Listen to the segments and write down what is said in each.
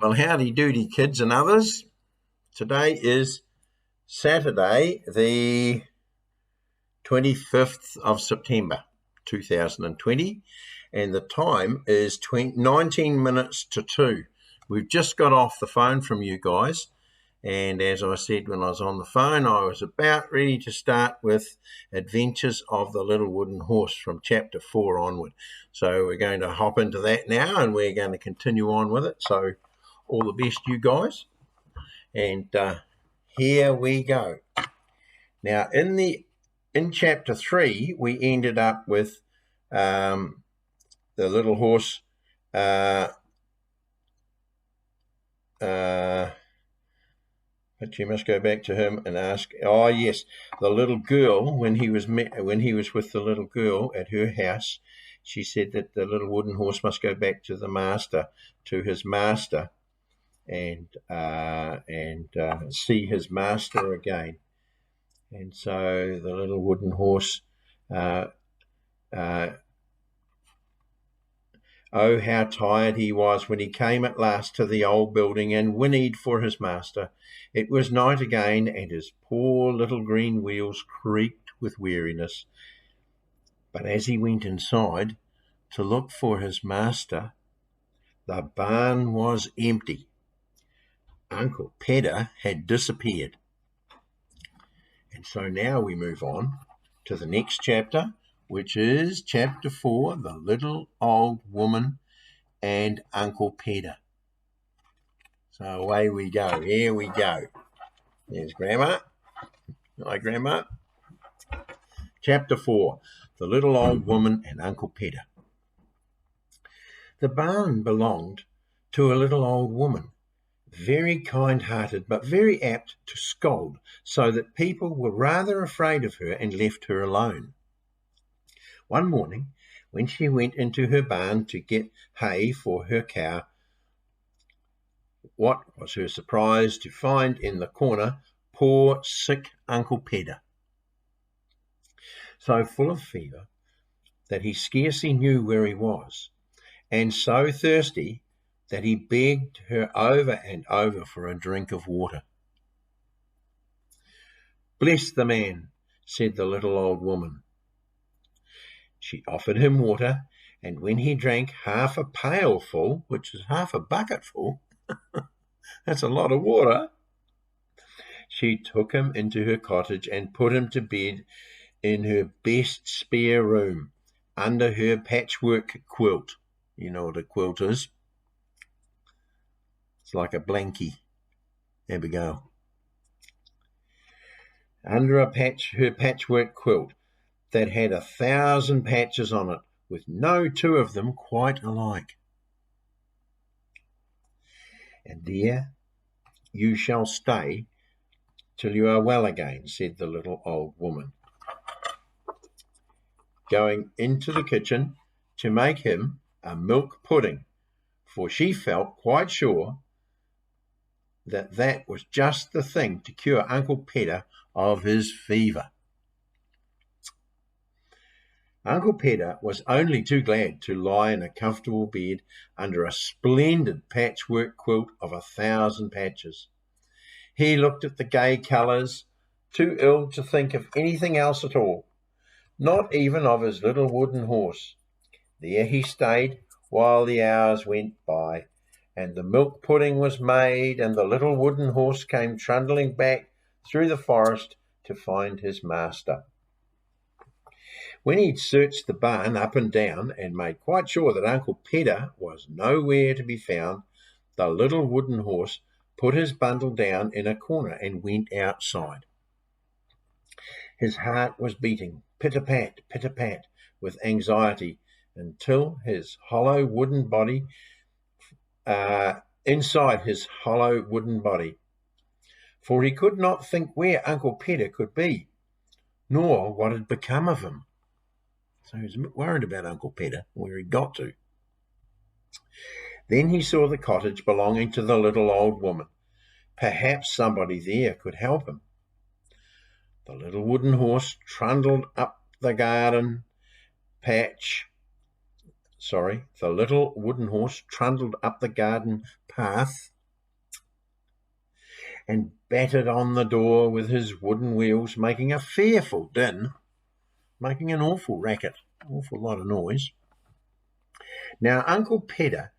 Well, howdy doody, kids and others. Today is Saturday, the 25th of September, 2020, and the time is 19 minutes to 2. We've just got off the phone from you guys, and as I said when I was on the phone, I was about ready to start with Adventures of the Little Wooden Horse from chapter 4 onward. So we're going to hop into that now, and we're going to continue on with it. So all the best, you guys. And here we go. Now, in chapter 3, we ended up with the little horse. But you must go back to him and ask. Oh yes, the little girl, when he was with the little girl at her house, she said that the little wooden horse must go back to his master, and see his master again. And so the little wooden horse, oh, how tired he was when he came at last to the old building and whinnied for his master. It was night again, and his poor little green wheels creaked with weariness. But as he went inside to look for his master, the barn was empty. Uncle Pedder had disappeared. And so now we move on to the next chapter, which is chapter 4, The Little Old Woman and Uncle Pedder. So away we go. Here we go. There's Grandma. Hi, Grandma. Chapter 4, The Little Old Woman and Uncle Pedder. The barn belonged to a little old woman, very kind-hearted but very apt to scold, so that people were rather afraid of her and left her alone. One morning, when she went into her barn to get hay for her cow, what was her surprise to find in the corner poor sick Uncle Pedder, so full of fever that he scarcely knew where he was, and so thirsty that he begged her over and over for a drink of water. "Bless the man," said the little old woman. She offered him water, and when he drank half a pailful, which is half a bucketful, that's a lot of water, she took him into her cottage and put him to bed in her best spare room, under her patchwork quilt. You know what a quilt is? It's like a blankie, Abigail. Under her patchwork quilt that had 1,000 patches on it, with no two of them quite alike. "And there you shall stay till you are well again," said the little old woman, going into the kitchen to make him a milk pudding, for she felt quite sure that was just the thing to cure Uncle Pedder of his fever. Uncle Pedder was only too glad to lie in a comfortable bed under a splendid patchwork quilt of 1,000 patches. He looked at the gay colours, too ill to think of anything else at all, not even of his little wooden horse. There he stayed while the hours went by, and the milk pudding was made, and the little wooden horse came trundling back through the forest to find his master. When he'd searched the barn up and down and made quite sure that Uncle Pedder was nowhere to be found, the little wooden horse put his bundle down in a corner and went outside. His heart was beating pit-a-pat, pit-a-pat with anxiety until his hollow wooden body, inside his hollow wooden body, for he could not think where Uncle Pedder could be, nor what had become of him. So he was worried about Uncle Pedder, where he got to. Then he saw the cottage belonging to the little old woman. Perhaps somebody there could help him. The little wooden horse trundled up the garden path and battered on the door with his wooden wheels, making a fearful din, making an awful racket, awful lot of noise. Now Uncle Pedder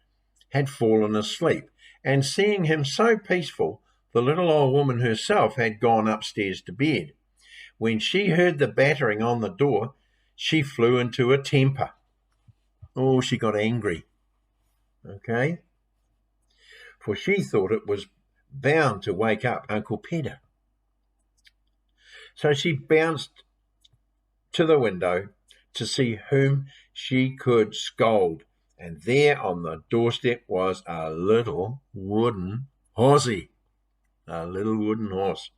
had fallen asleep, and seeing him so peaceful, the little old woman herself had gone upstairs to bed. When she heard the battering on the door, she flew into a temper. Oh, she got angry. Okay? For she thought it was bound to wake up Uncle Pedder. So she bounced to the window to see whom she could scold, and there on the doorstep was a little wooden horsey, a little wooden horse.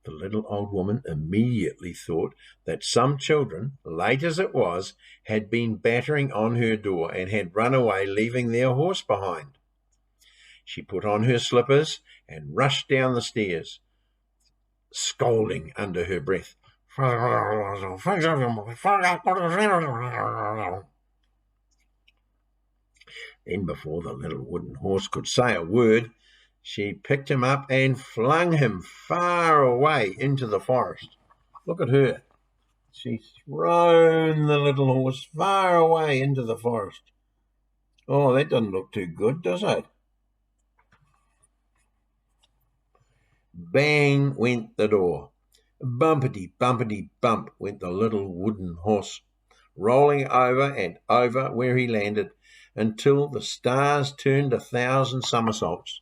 The little old woman immediately thought that some children, late as it was, had been battering on her door and had run away, leaving their horse behind. She put on her slippers and rushed down the stairs, scolding under her breath. Then, before the little wooden horse could say a word, she picked him up and flung him far away into the forest. Look at her. She's thrown the little horse far away into the forest. Oh, that doesn't look too good, does it? Bang went the door. Bumpety, bumpety, bump went the little wooden horse, rolling over and over where he landed until the stars turned 1,000 somersaults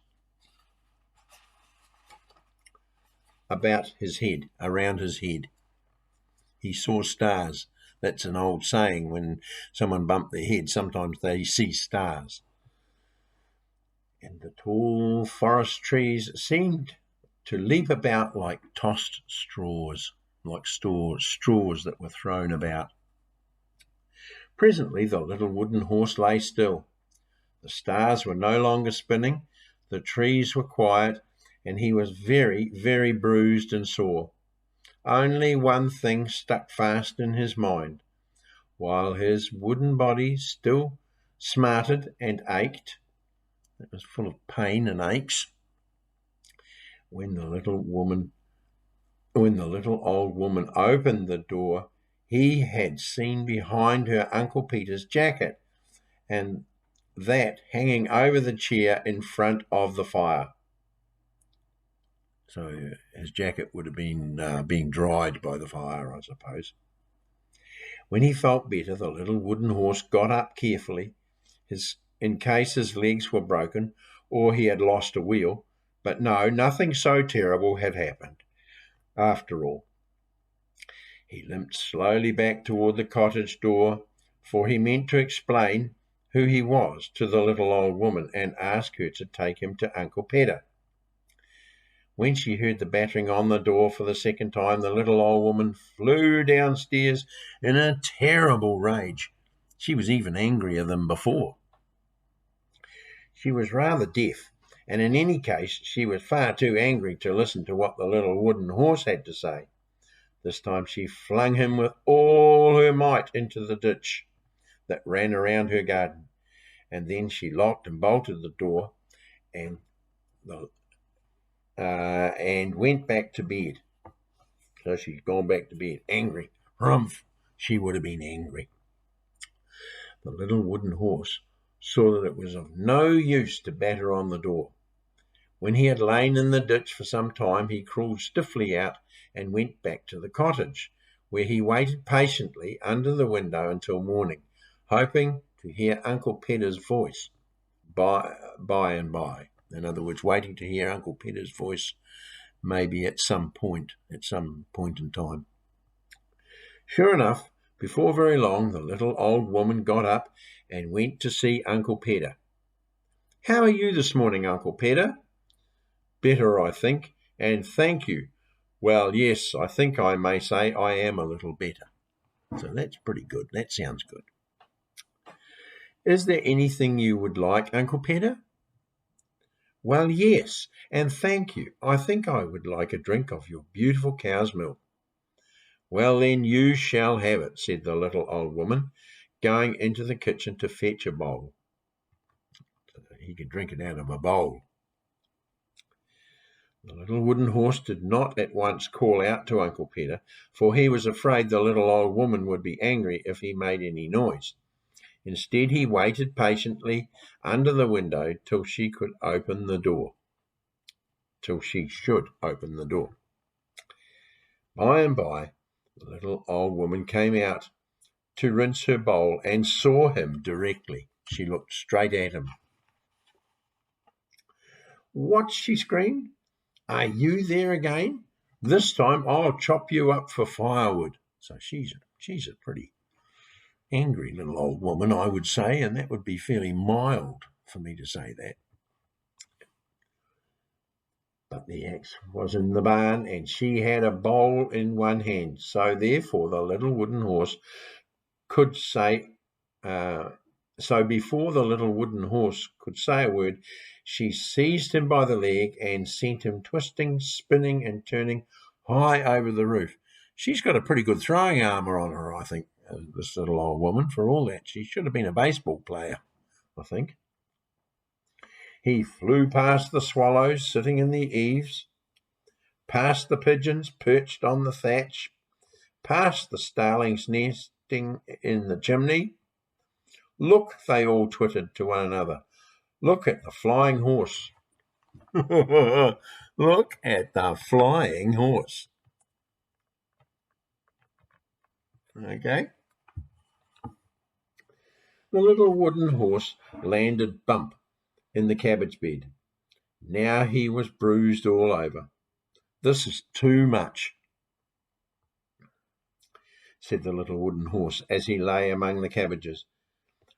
about his head, around his head. He saw stars. That's an old saying. When someone bumped their head, sometimes they see stars. And the tall forest trees seemed to leap about like tossed straws, like straws that were thrown about. Presently the little wooden horse lay still. The stars were no longer spinning, the trees were quiet, and he was very, very bruised and sore. Only one thing stuck fast in his mind. While his wooden body still smarted and ached, it was full of pain and aches, when the little old woman opened the door, he had seen behind her Uncle Peter's jacket, and that hanging over the chair in front of the fire. So his jacket would have been being dried by the fire, I suppose. When he felt better, the little wooden horse got up carefully, in case his legs were broken or he had lost a wheel. But no, nothing so terrible had happened. After all, he limped slowly back toward the cottage door, for he meant to explain who he was to the little old woman and ask her to take him to Uncle Pedder. When she heard the battering on the door for the second time, the little old woman flew downstairs in a terrible rage. She was even angrier than before. She was rather deaf, and in any case she was far too angry to listen to what the little wooden horse had to say. This time she flung him with all her might into the ditch that ran around her garden, and then she locked and bolted the door and went back to bed. So she'd gone back to bed, angry. Humph! She would have been angry. The little wooden horse saw that it was of no use to batter on the door. When he had lain in the ditch for some time, he crawled stiffly out and went back to the cottage, where he waited patiently under the window until morning, hoping to hear Uncle Pedder's voice by and by. In other words, waiting to hear Uncle Pedder's voice maybe at some point in time. Sure enough, before very long, the little old woman got up and went to see Uncle Pedder. "How are you this morning, Uncle Pedder?" "Better, I think, and thank you. Well, yes, I think I may say I am a little better." So that's pretty good. That sounds good. "Is there anything you would like, Uncle Pedder?" "Well, yes, and thank you. I think I would like a drink of your beautiful cow's milk." "Well, then you shall have it," said the little old woman, going into the kitchen to fetch a bowl. So he could drink it out of a bowl. The little wooden horse did not at once call out to Uncle Peter, for he was afraid the little old woman would be angry if he made any noise. Instead, he waited patiently under the window till she should open the door. By and by, the little old woman came out to rinse her bowl and saw him directly. She looked straight at him. "What?" she screamed. "Are you there again? This time I'll chop you up for firewood." So she's a pretty angry little old woman, I would say, and that would be fairly mild for me to say that. But the axe was in the barn, and she had a bowl in one hand. So therefore the little wooden horse could say, before the little wooden horse could say a word, she seized him by the leg and sent him twisting, spinning, and turning high over the roof. She's got a pretty good throwing armour on her, I think, this little old woman, for all that. She should have been a baseball player, I think. He flew past the swallows sitting in the eaves, past the pigeons perched on the thatch, past the starlings nesting in the chimney. "Look," they all twittered to one another. "Look at the flying horse." Look at the flying horse. Okay. The little wooden horse landed bump in the cabbage bed. Now he was bruised all over. "This is too much," said the little wooden horse as he lay among the cabbages.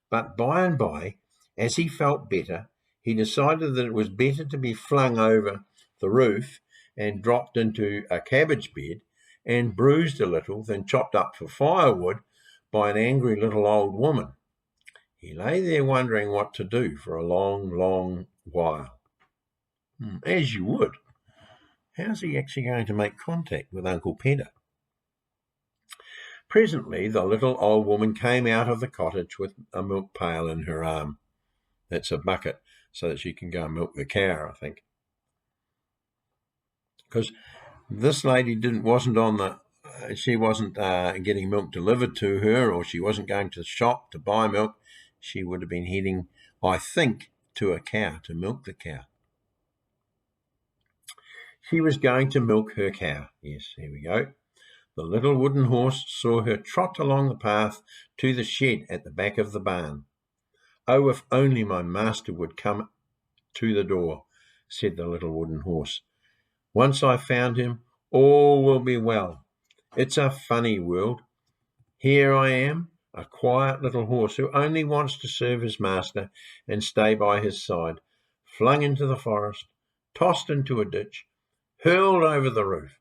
But by and by, as he felt better, he decided that it was better to be flung over the roof and dropped into a cabbage bed and bruised a little than chopped up for firewood by an angry little old woman. He lay there wondering what to do for a long, long while. As you would. How's he actually going to make contact with Uncle Peter? Presently, the little old woman came out of the cottage with a milk pail in her arm. That's a bucket, so that she can go and milk the cow, I think. Because this lady wasn't getting milk delivered to her, or she wasn't going to the shop to buy milk. She would have been heading, I think, to a cow to milk the cow. She was going to milk her cow. Yes, here we go. The little wooden horse saw her trot along the path to the shed at the back of the barn. "Oh, if only my master would come to the door," said the little wooden horse. "Once I've found him, all will be well. It's a funny world. Here I am, a quiet little horse who only wants to serve his master and stay by his side, flung into the forest, tossed into a ditch, hurled over the roof.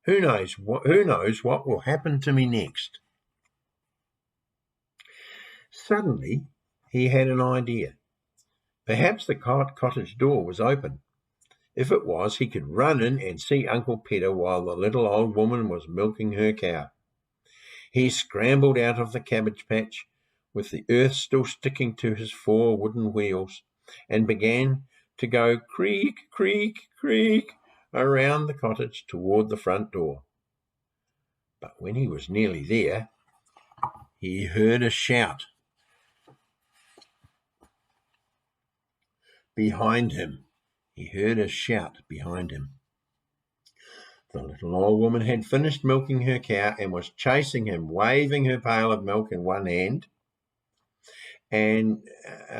Who knows what will happen to me next?" Suddenly, he had an idea. Perhaps the cottage door was open. If it was, he could run in and see Uncle Peter while the little old woman was milking her cow. He scrambled out of the cabbage patch, with the earth still sticking to his 4 wooden wheels, and began to go creak, creak, creak around the cottage toward the front door. But when he was nearly there, he heard a shout behind him. The little old woman had finished milking her cow and was chasing him, waving her pail of milk in one hand and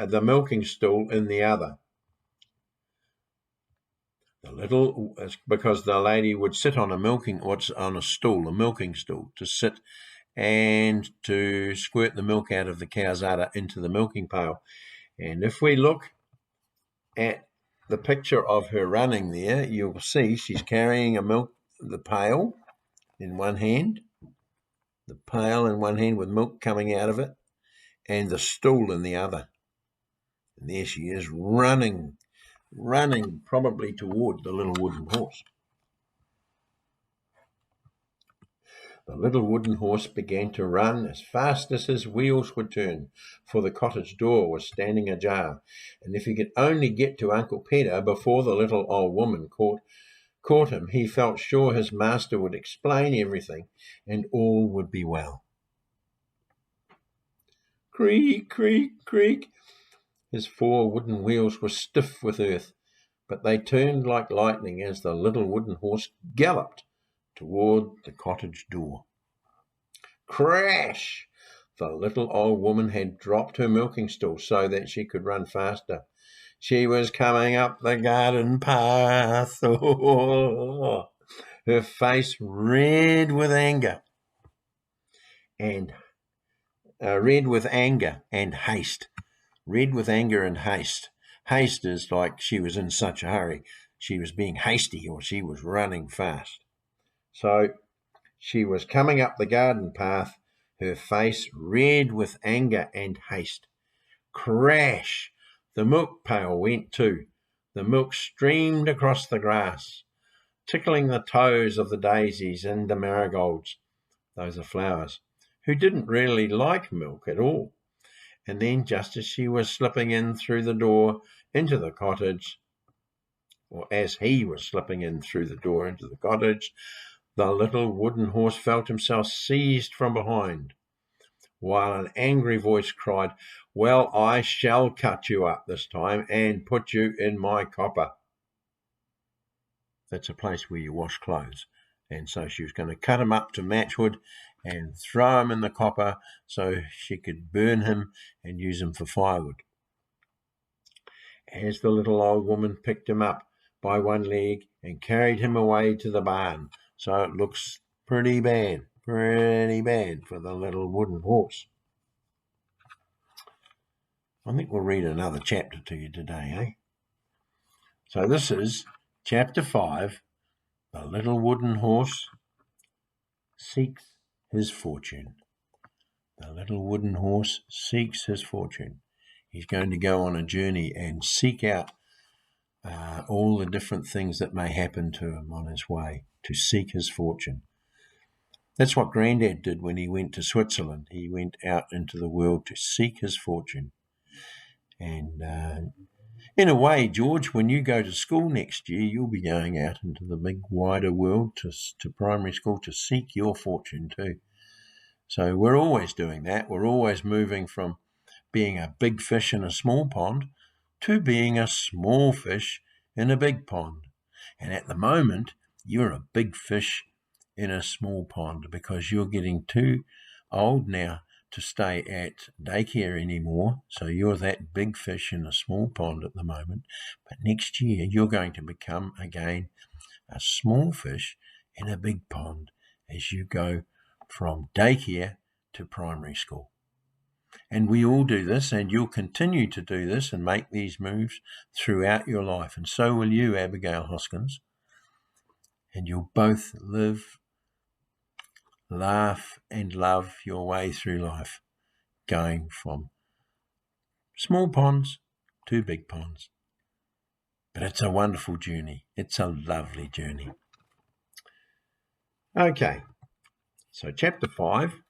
the milking stool in the other. Because the lady would sit on a milking stool, to sit and to squirt the milk out of the cow's udder into the milking pail. And if we look at the picture of her running there, you'll see she's carrying the pail in one hand with milk coming out of it, and the stool in the other. And there she is running probably toward the little wooden horse. The little wooden horse began to run as fast as his wheels would turn, for the cottage door was standing ajar, and if he could only get to Uncle Peter before the little old woman caught caught him, he felt sure his master would explain everything and all would be well. Creak, creak, creak. His 4 wooden wheels were stiff with earth, but they turned like lightning as the little wooden horse galloped toward the cottage door. Crash! The little old woman had dropped her milking stool so that she could run faster. She was coming up the garden path, her face red with anger and haste. Red with anger and haste. Haste is like she was in such a hurry. She was being hasty or she was running fast. So she was coming up the garden path, her face red with anger and haste. Crash! The milk pail went too. The milk streamed across the grass, tickling the toes of the daisies and the marigolds. Those are flowers, who didn't really like milk at all. And then just as she was slipping in through the door into the cottage, or as he was slipping in through the door into the cottage, the little wooden horse felt himself seized from behind, while an angry voice cried, "Well, I shall cut you up this time and put you in my copper." That's a place where you wash clothes. And so she was going to cut him up to matchwood and throw him in the copper so she could burn him and use him for firewood. As the little old woman picked him up by one leg and carried him away to the barn. So it looks pretty bad for the little wooden horse. I think we'll read another chapter to you today, eh? So this is Chapter 5, The Little Wooden Horse Seeks His Fortune. The little wooden horse seeks his fortune. He's going to go on a journey and seek out all the different things that may happen to him on his way to seek his fortune. That's what Grandad did when he went to Switzerland. He went out into the world to seek his fortune. And in a way, George, when you go to school next year, you'll be going out into the big, wider world to primary school to seek your fortune too. So we're always doing that. We're always moving from being a big fish in a small pond to being a small fish in a big pond. And at the moment, you're a big fish in a small pond because you're getting too old now to stay at daycare anymore. So you're that big fish in a small pond at the moment. But next year, you're going to become again a small fish in a big pond as you go from daycare to primary school. And we all do this, and you'll continue to do this and make these moves throughout your life. And so will you, Abigail Hoskins. And you'll both live, laugh, and love your way through life, going from small ponds to big ponds. But it's a wonderful journey. It's a lovely journey. Okay, so Chapter 5.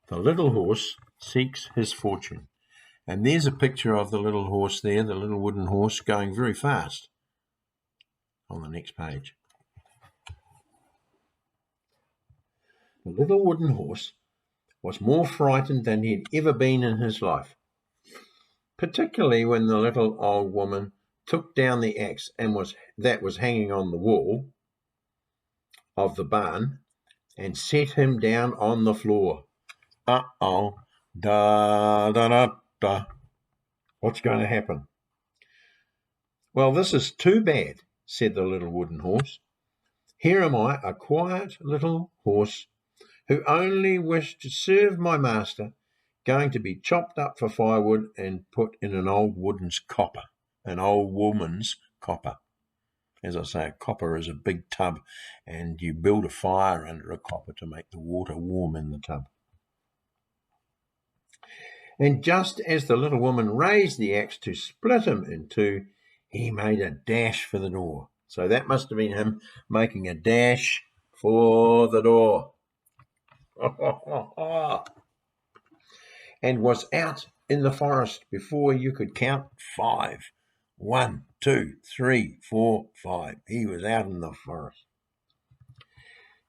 The little horse seeks his fortune. And there's a picture of the little horse there, the little wooden horse, going very fast on the next page. The little wooden horse was more frightened than he had ever been in his life, particularly when the little old woman took down the axe that was hanging on the wall of the barn and set him down on the floor. Uh-oh, da-da-da-da. What's going to happen? Well, this is too bad, said the little wooden horse. Here am I, a quiet little horse who only wished to serve my master, going to be chopped up for firewood and put in an old woman's copper. As I say, a copper is a big tub, and you build a fire under a copper to make the water warm in the tub. And just as the little woman raised the axe to split him in two, he made a dash for the door. So that must have been him making a dash for the door. And was out in the forest before you could count 5. 1, 2, 3, 4, 5. He was out in the forest.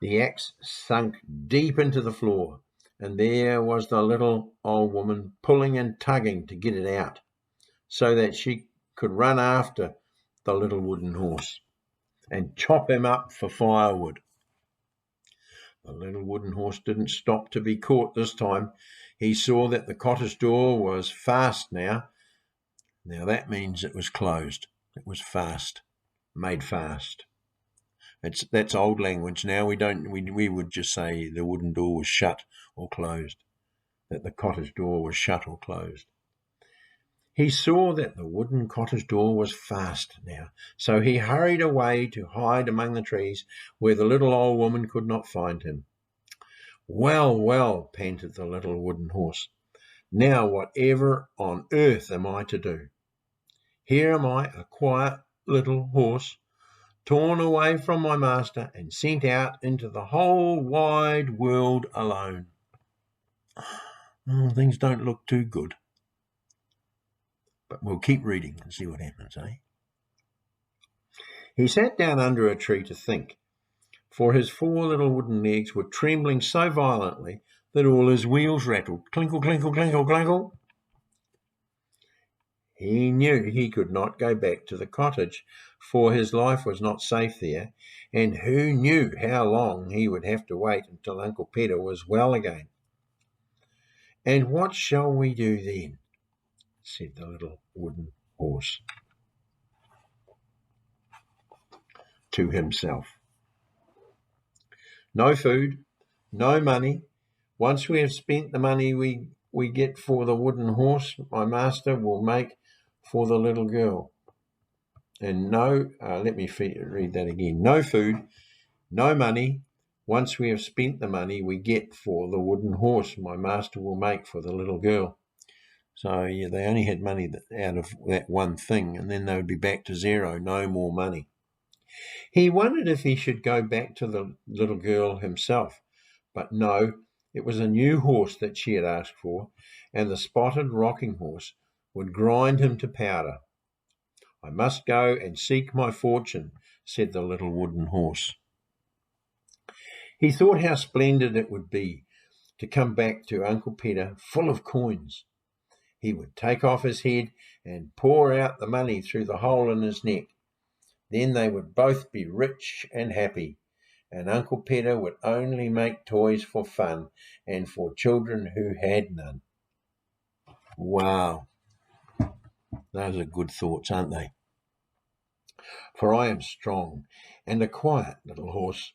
The axe sunk deep into the floor, and there was the little old woman pulling and tugging to get it out, so that she could run after the little wooden horse and chop him up for firewood. The little wooden horse didn't stop to be caught this time. He saw that the cottage door was fast now. Now that means it was closed. It was fast, made fast. That's old language. Now we would just say the wooden door was shut or closed, that the cottage door was shut or closed. He saw that the wooden cottage door was fast now, so he hurried away to hide among the trees where the little old woman could not find him. Well, well, panted the little wooden horse. Now whatever on earth am I to do? Here am I, a quiet little horse, torn away from my master and sent out into the whole wide world alone. Oh, things don't look too good. But we'll keep reading and see what happens, eh? He sat down under a tree to think, for his 4 little wooden legs were trembling so violently that all his wheels rattled. Clinkle, clinkle, clinkle, clinkle. He knew he could not go back to the cottage, for his life was not safe there, and who knew how long he would have to wait until Uncle Peter was well again. And what shall we do then? Said the little wooden horse to himself. No food, no money. Once we have spent the money we get for the wooden horse, my master will make for the little girl. And let me read that again. No food, no money. Once we have spent the money we get for the wooden horse, my master will make for the little girl. So yeah, they only had money out of that one thing, and then they would be back to zero, no more money. He wondered if he should go back to the little girl himself, but no, it was a new horse that she had asked for, and the spotted rocking horse would grind him to powder. I must go and seek my fortune, said the little wooden horse. He thought how splendid it would be to come back to Uncle Peter full of coins. He would take off his head and pour out the money through the hole in his neck. Then they would both be rich and happy, and Uncle Peter would only make toys for fun and for children who had none. Wow. Those are good thoughts, aren't they? For I am strong and a quiet little horse,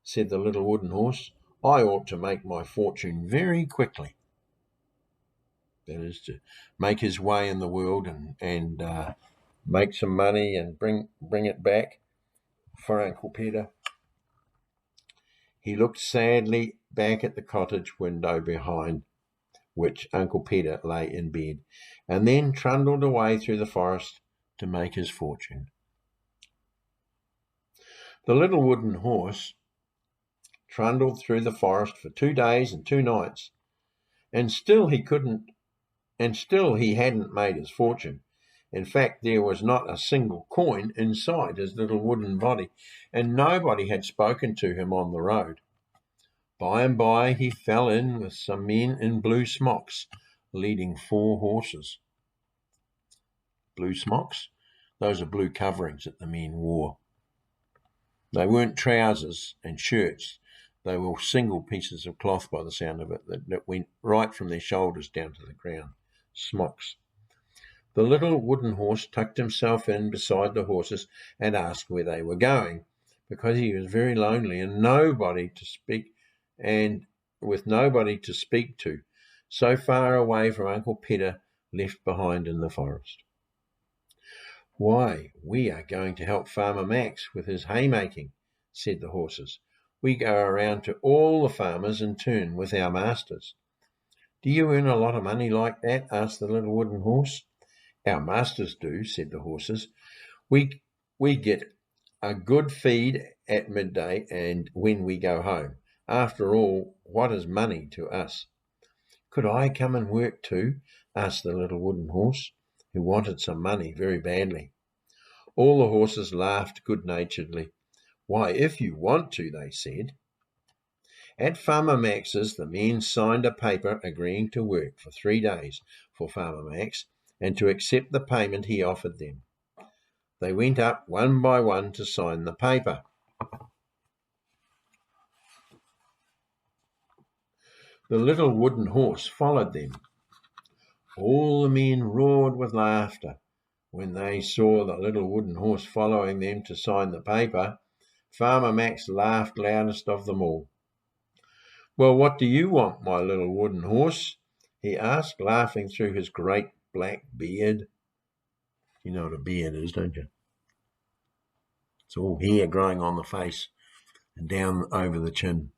said the little wooden horse. I ought to make my fortune very quickly. That is, to make his way in the world and make some money and bring it back for Uncle Peter. He looked sadly back at the cottage window behind which Uncle Peter lay in bed, and then trundled away through the forest to make his fortune. The little wooden horse trundled through the forest for 2 days and 2 nights, and still he hadn't made his fortune. In fact, there was not a single coin inside his little wooden body, and nobody had spoken to him on the road. By and by he fell in with some men in blue smocks, leading 4 horses. Blue smocks? Those are blue coverings that the men wore. They weren't trousers and shirts. They were single pieces of cloth, by the sound of it, that went right from their shoulders down to the ground. Smocks. The little wooden horse tucked himself in beside the horses and asked where they were going, because he was very lonely and with nobody to speak to, so far away from Uncle Peter, left behind in the forest. Why, we are going to help Farmer Max with his haymaking, said the horses. We go around to all the farmers in turn with our masters. Do you earn a lot of money like that? Asked the little wooden horse. Our masters do, said the horses. We get a good feed at midday and when we go home. After all, what is money to us? Could I come and work too? Asked the little wooden horse, who wanted some money very badly. All the horses laughed good-naturedly. "Why, if you want to," they said. At Farmer Max's, the men signed a paper agreeing to work for 3 days for Farmer Max and to accept the payment he offered them. They went up one by one to sign the paper. The little wooden horse followed them. All the men roared with laughter when they saw the little wooden horse following them to sign the paper. Farmer Max laughed loudest of them all. "Well, what do you want, my little wooden horse?" he asked, laughing through his great black beard. You know what a beard is, don't you? It's all hair growing on the face and down over the chin.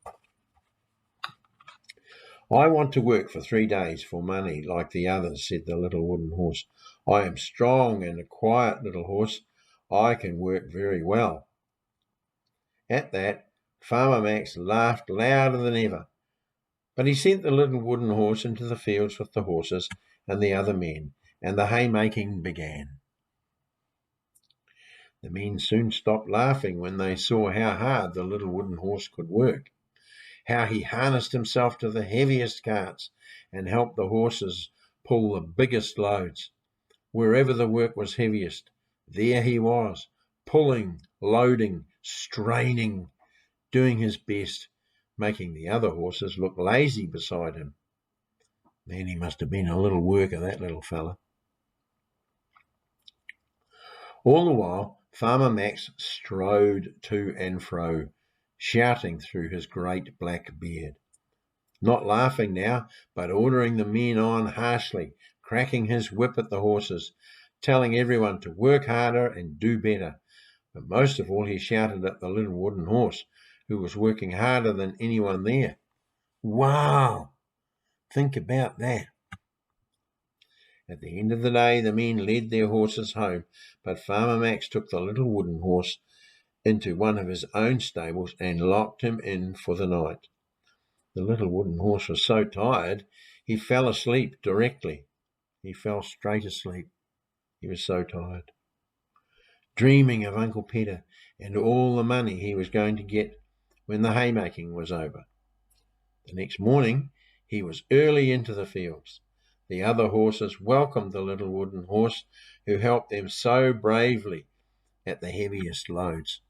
"I want to work for 3 days for money like the others," said the little wooden horse. "I am strong and a quiet little horse. I can work very well." At that, Farmer Max laughed louder than ever, but he sent the little wooden horse into the fields with the horses and the other men, and the haymaking began. The men soon stopped laughing when they saw how hard the little wooden horse could work, how he harnessed himself to the heaviest carts and helped the horses pull the biggest loads. Wherever the work was heaviest, there he was, pulling, loading, straining, doing his best, making the other horses look lazy beside him. Man, he must have been a little worker, that little fella. All the while, Farmer Max strode to and fro, shouting through his great black beard. Not laughing now, but ordering the men on harshly, cracking his whip at the horses, telling everyone to work harder and do better. But most of all, he shouted at the little wooden horse, who was working harder than anyone there. Wow! Think about that. At the end of the day, the men led their horses home, but Farmer Max took the little wooden horse into one of his own stables and locked him in for the night. The little wooden horse was so tired, he fell asleep directly. He fell straight asleep. He was so tired, dreaming of Uncle Peter and all the money he was going to get when the haymaking was over. The next morning, he was early into the fields. The other horses welcomed the little wooden horse, who helped them so bravely at the heaviest loads.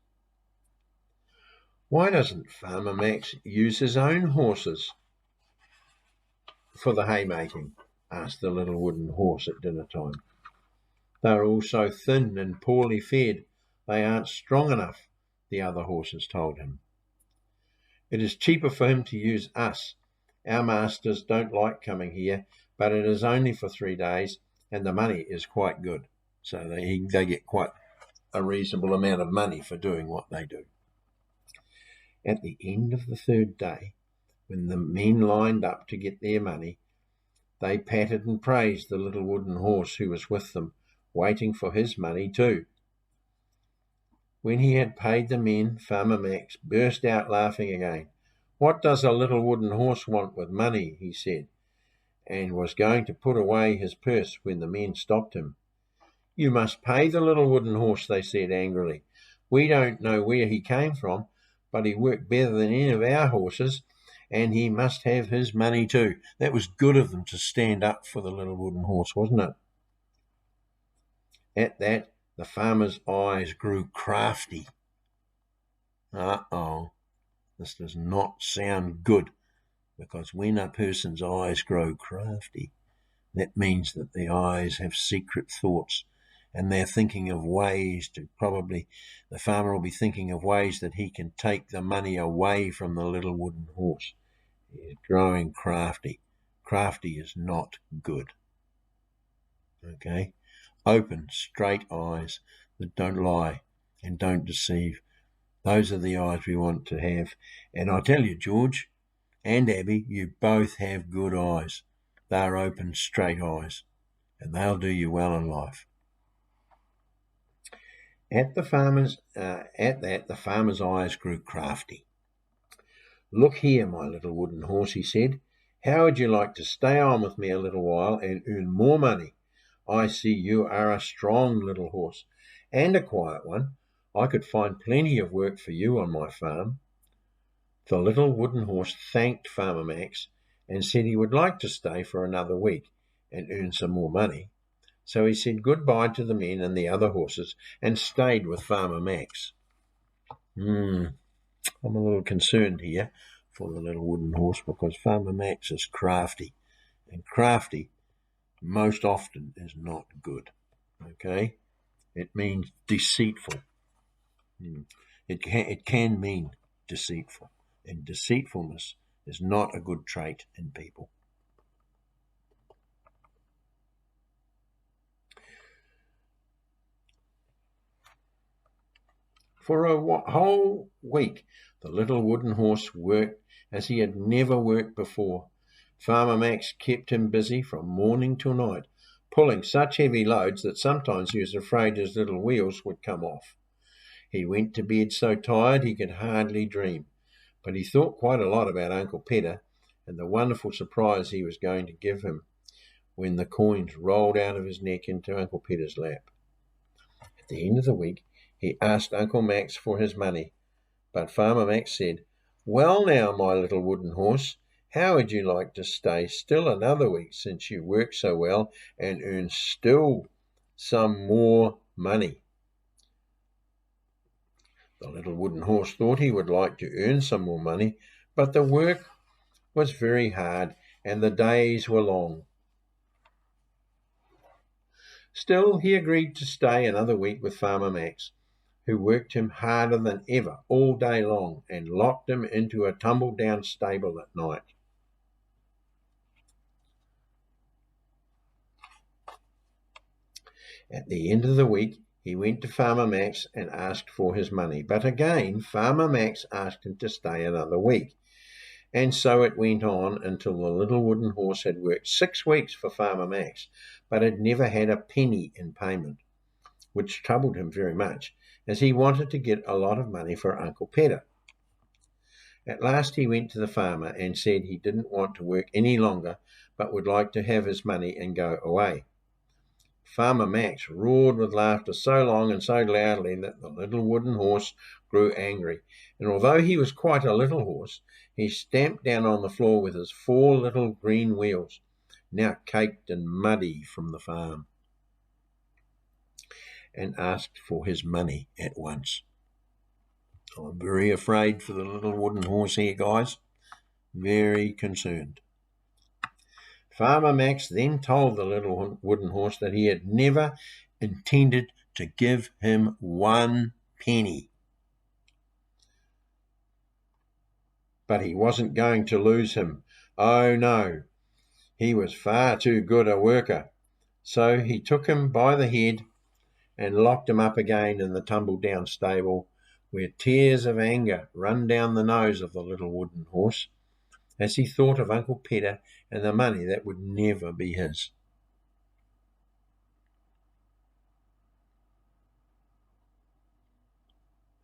"Why doesn't Farmer Max use his own horses for the haymaking?" asked the little wooden horse at dinner time. "They are all so thin and poorly fed, they aren't strong enough," the other horses told him. "It is cheaper for him to use us. Our masters don't like coming here, but it is only for 3 days, and the money is quite good." So they get quite a reasonable amount of money for doing what they do. At the end of the 3rd day, when the men lined up to get their money, they patted and praised the little wooden horse who was with them, waiting for his money too. When he had paid the men, Farmer Max burst out laughing again. "What does a little wooden horse want with money?" he said, and was going to put away his purse when the men stopped him. "You must pay the little wooden horse," they said angrily. "We don't know where he came from, but he worked better than any of our horses, and he must have his money too." That was good of them to stand up for the little wooden horse, wasn't it? At that, the farmer's eyes grew crafty. Uh-oh, this does not sound good, because when a person's eyes grow crafty, that means that the eyes have secret thoughts, and they're thinking of ways to the farmer will be thinking of ways that he can take the money away from the little wooden horse. He's growing crafty. Crafty is not good. Okay? Open, straight eyes that don't lie and don't deceive. Those are the eyes we want to have. And I tell you, George and Abby, you both have good eyes. They're open, straight eyes, and they'll do you well in life. At that, the farmer's eyes grew crafty. "Look here, my little wooden horse," he said. "How would you like to stay on with me a little while and earn more money? I see you are a strong little horse, and a quiet one. I could find plenty of work for you on my farm." The little wooden horse thanked Farmer Max and said he would like to stay for another week and earn some more money. So he said goodbye to the men and the other horses and stayed with Farmer Max. I'm a little concerned here for the little wooden horse because Farmer Max is crafty, and crafty most often is not good. Okay, it means deceitful. It can mean deceitful, and deceitfulness is not a good trait in people. For a whole week, the little wooden horse worked as he had never worked before. Farmer Max kept him busy from morning till night, pulling such heavy loads that sometimes he was afraid his little wheels would come off. He went to bed so tired he could hardly dream, but he thought quite a lot about Uncle Peter and the wonderful surprise he was going to give him when the coins rolled out of his neck into Uncle Peter's lap. At the end of the week, he asked Uncle Max for his money, but Farmer Max said, "Well now, my little wooden horse, how would you like to stay still another week since you work so well and earn still some more money?" The little wooden horse thought he would like to earn some more money, but the work was very hard and the days were long. Still, he agreed to stay another week with Farmer Max, who worked him harder than ever all day long and locked him into a tumble-down stable at night. At the end of the week, he went to Farmer Max and asked for his money, but again Farmer Max asked him to stay another week. And so it went on until the little wooden horse had worked 6 weeks for Farmer Max, but had never had a penny in payment, which troubled him very much, as he wanted to get a lot of money for Uncle Peter. At last he went to the farmer and said he didn't want to work any longer, but would like to have his money and go away. Farmer Max roared with laughter so long and so loudly that the little wooden horse grew angry, and although he was quite a little horse, he stamped down on the floor with his 4 little green wheels, now caked and muddy from the farm, and asked for his money at once. I'm very afraid for the little wooden horse here, guys. Very concerned. Farmer Max then told the little wooden horse that he had never intended to give him 1 penny. But he wasn't going to lose him. Oh no, he was far too good a worker. So he took him by the head and locked him up again in the tumble-down stable, where tears of anger ran down the nose of the little wooden horse as he thought of Uncle Peter and the money that would never be his.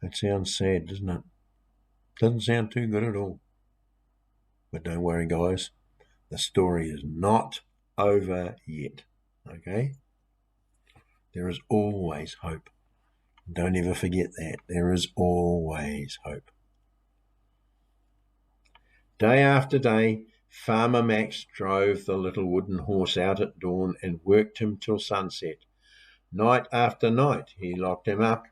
That sounds sad, doesn't it? Doesn't sound too good at all. But don't worry, guys. The story is not over yet, okay? There is always hope. Don't ever forget that. There is always hope. Day after day, Farmer Max drove the little wooden horse out at dawn and worked him till sunset. Night after night, he locked him up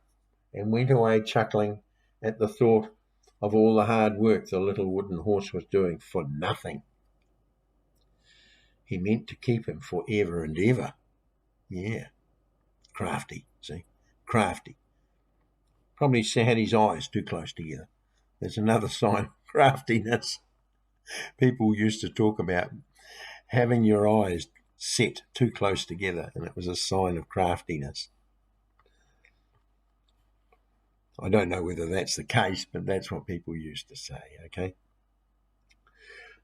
and went away chuckling at the thought of all the hard work the little wooden horse was doing for nothing. He meant to keep him forever and ever. Yeah, crafty, see? Crafty. Probably had his eyes too close together. There's another sign of craftiness. People used to talk about having your eyes set too close together, and it was a sign of craftiness. I don't know whether that's the case, but that's what people used to say, okay?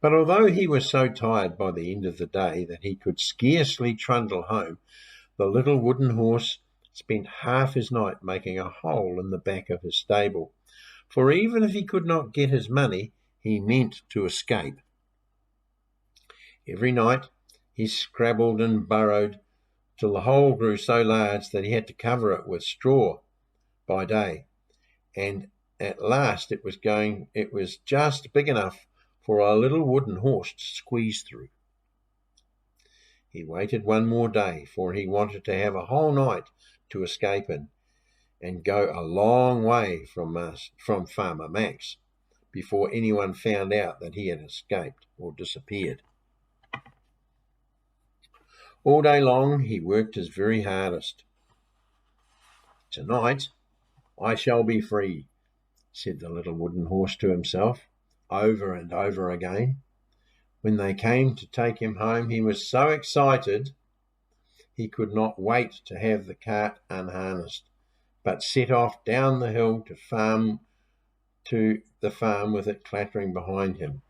But although he was so tired by the end of the day that he could scarcely trundle home, the little wooden horse spent half his night making a hole in the back of his stable, for even if he could not get his money, he meant to escape. Every night he scrabbled and burrowed till the hole grew so large that he had to cover it with straw by day, and at last it was just big enough for a little wooden horse to squeeze through. He waited one more day, for he wanted to have a whole night to escape in and go a long way from Farmer Max before anyone found out that he had escaped or disappeared. All day long he worked his very hardest. "Tonight I shall be free," said the little wooden horse to himself over and over again. When they came to take him home, he was so excited he could not wait to have the cart unharnessed, but set off down the hill to the farm with it clattering behind him.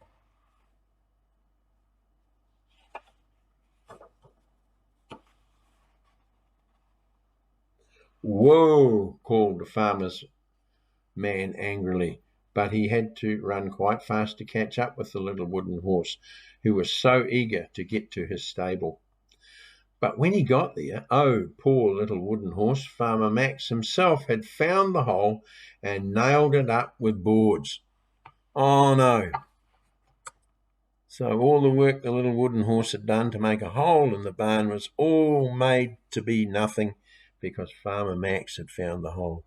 "Whoa!" called the farmer's man angrily, but he had to run quite fast to catch up with the little wooden horse, who was so eager to get to his stable. But when he got there, oh, poor little wooden horse, Farmer Max himself had found the hole and nailed it up with boards. Oh no! So all the work the little wooden horse had done to make a hole in the barn was all made to be nothing because Farmer Max had found the hole.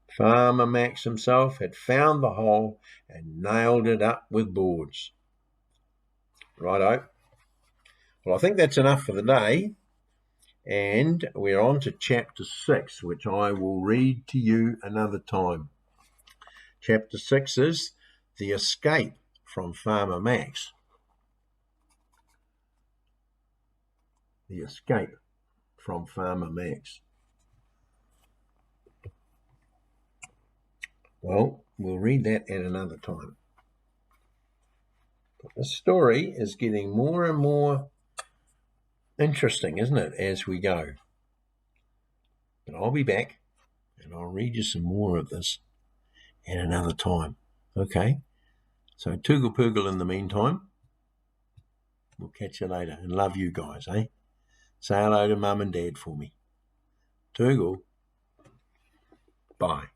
Farmer Max himself had found the hole and nailed it up with boards. Righto. Well, I think that's enough for the day. And we're on to chapter 6, which I will read to you another time. Chapter 6 is The Escape from Farmer Max. The Escape from Farmer Max. Well, we'll read that at another time. But the story is getting more and more interesting, isn't it, as we go? But I'll be back and I'll read you some more of this at another time. Okay? So Toogle Poogle in the meantime. We'll catch you later and love you guys, eh? Say hello to Mum and Dad for me. Toogle. Bye.